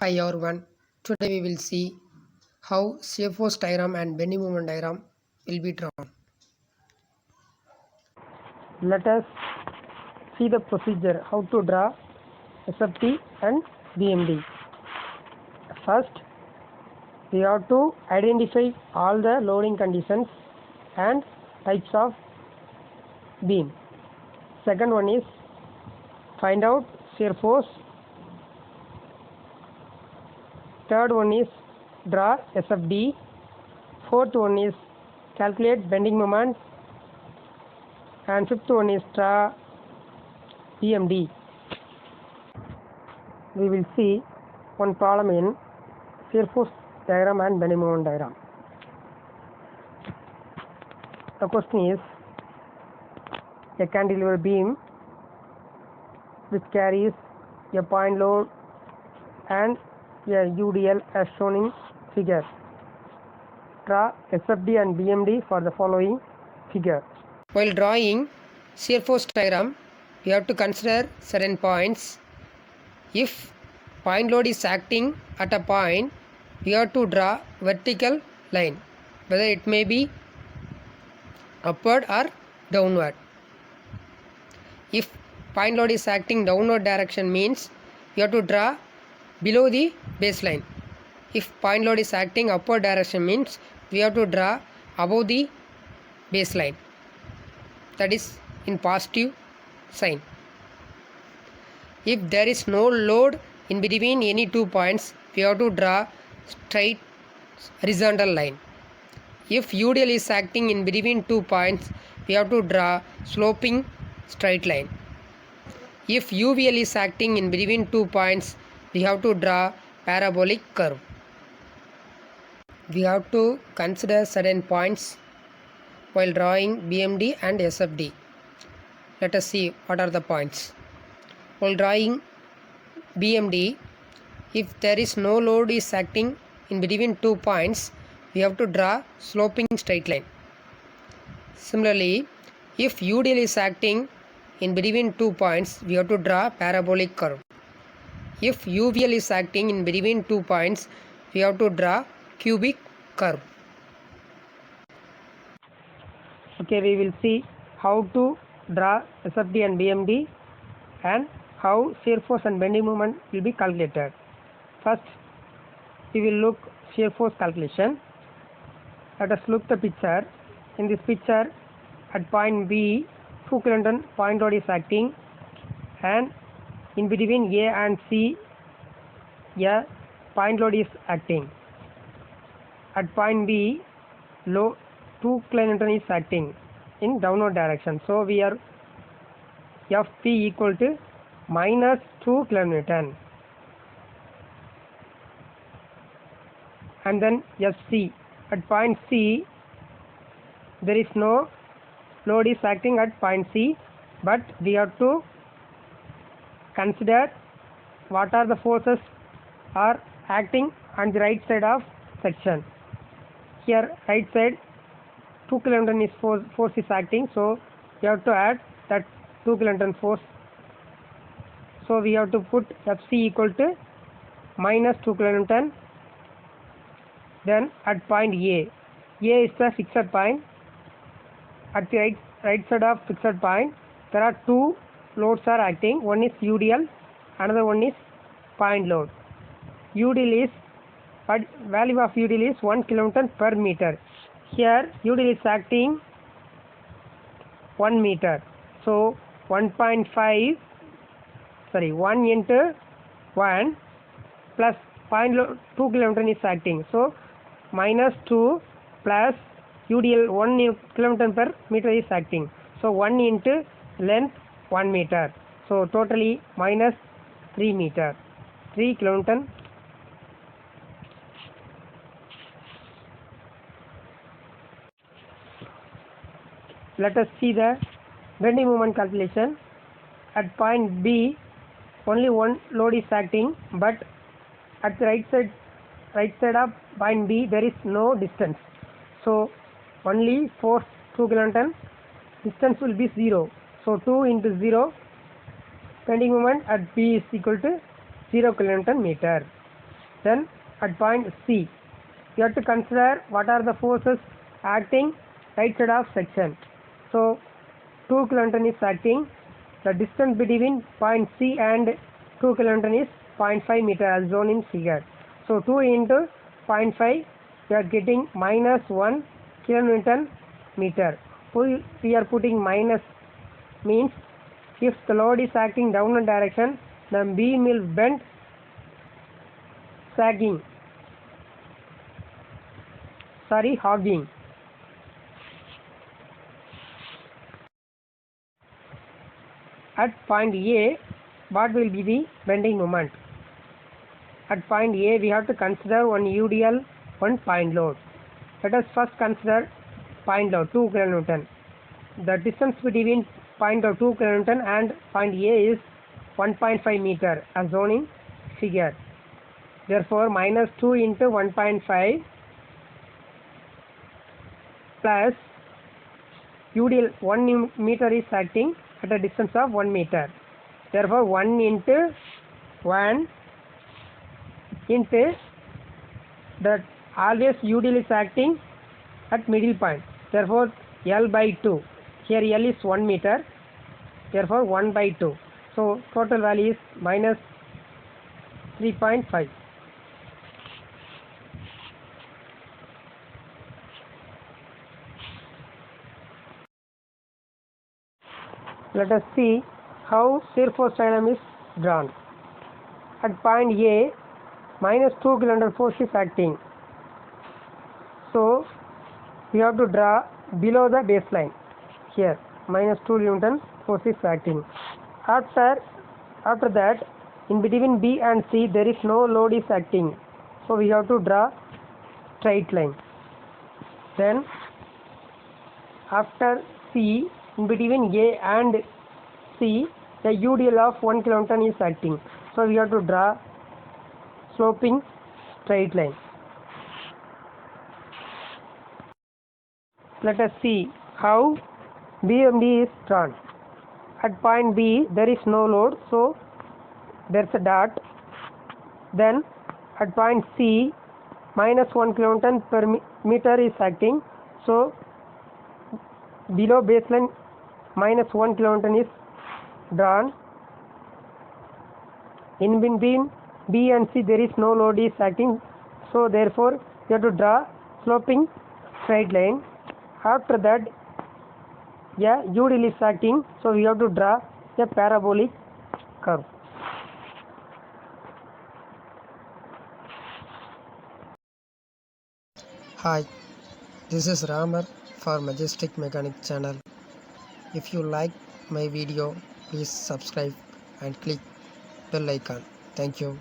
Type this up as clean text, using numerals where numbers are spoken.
Hi everyone, today we will see how shear force diagram and bending moment diagram will be drawn. Let us see the procedure how to draw SFT and BMD. First, we have to identify all the loading conditions and types of beam. Second one is find out shear force. Third one is draw SFD. Fourth one is calculate bending moment, and fifth one is draw BMD. We will see one problem in shear force diagram and bending moment diagram. The question is a cantilever beam which carries a point load and a UDL as shown in figure. Draw SFD and BMD for the following figure. While drawing shear force diagram, we have to consider certain points. If point load is acting at a point, we have to draw vertical line, whether it may be upward or downward. If point load is acting downward direction means you have to draw below the baseline. If point load is acting upward direction means we have to draw above the baseline, that is in positive sign. If there is no load in between any 2 points, we have to draw straight horizontal line. If UDL is acting in between 2 points, we have to draw sloping straight line. If UVL is acting in between 2 points, we have to draw parabolic curve. We have to consider certain points while drawing BMD and SFD. Let us see what are the points. While drawing BMD, if there is no load is acting in between 2 points, we have to draw sloping straight line. Similarly, if UDL is acting in between 2 points, we have to draw parabolic curve. If UVL is acting in between 2 points, we have to draw cubic curve. Okay, we will see how to draw SFD and BMD and how shear force and bending moment will be calculated. First, we will look shear force calculation. Let us look the picture. In this picture, at point B, 2 kilonewton point load is acting, and in between A and C, a point load is acting. At point B, 2 kilonewton is acting in downward direction. So we are FP equal to minus 2 kilonewton. And then FC. At point C, there is no load is acting at point C, but we have to consider what are the forces are acting on the right side of section. Here right side 2 kilonewton is force is acting, so we have to add that 2 kilonewton force. So we have to put FC equal to minus 2 kilonewton. Then at point A is the fixed point. At the right side of fixed point, there are 2 loads are acting. One is UDL, another one is point load. UDL is, value of UDL is 1 kilonewton per meter. Here UDL is acting 1 meter. So 1 into 1 plus point load 2 kilonewton is acting. So minus 2 plus UDL 1 kilonewton per meter is acting. So 1 into length 1 meter. So totally minus 3 meter. 3 kilonewton. Let us see the bending moment calculation. At point B, only one load is acting, but at the right side of point B, there is no distance. So only force 2 kilonewton, distance will be 0. So 2 into 0, bending moment at B is equal to 0 kilonewton meter. Then at point C, you have to consider what are the forces acting right side of section. So 2 kilonewton is acting. The distance between point C and 2 kilonewton is 0.5 meter as shown in figure. So 2 into 0.5, you are getting minus 1 kilonewton meter. We are putting minus means if the load is acting downward direction, the beam will bend, hogging. At point A, what will be the bending moment? At point A, we have to consider one UDL, one point load. Let us first consider point load 2 kilonewton. The distance between point load 2 kilonewton and point A is 1.5 meter as shown in figure. Therefore, minus 2 into 1.5 plus UDL 1 meter is acting at a distance of 1 meter. Therefore, 1 into 1 into that always UDL is acting at middle point. Therefore, L by 2. Here L is 1 meter. Therefore, 1 by 2. So, total value is minus 3.5. Let us see how shear force diagram is drawn. At point A, minus 2 kilonewton force is acting. So, we have to draw below the baseline. Here, minus 2 kilonewton force is acting. After that, in between B and C, there is no load is acting. So, we have to draw straight line. Then, after C, in between A and C, the UDL of 1 kilonewton is acting. So, we have to draw sloping straight line. Let us see how BMD is drawn. At point B, there is no load, so there is a dot. Then at point C, minus 1 kilonewton per meter is acting. So below baseline, minus 1 kilonewton is drawn. In between B and C, there is no load is acting. So therefore, you have to draw sloping straight line. After that, UDL is acting, so we have to draw a parabolic curve. Hi, this is Ramar for Majestic Mechanic channel. If you like my video, please subscribe and click bell icon. Thank you.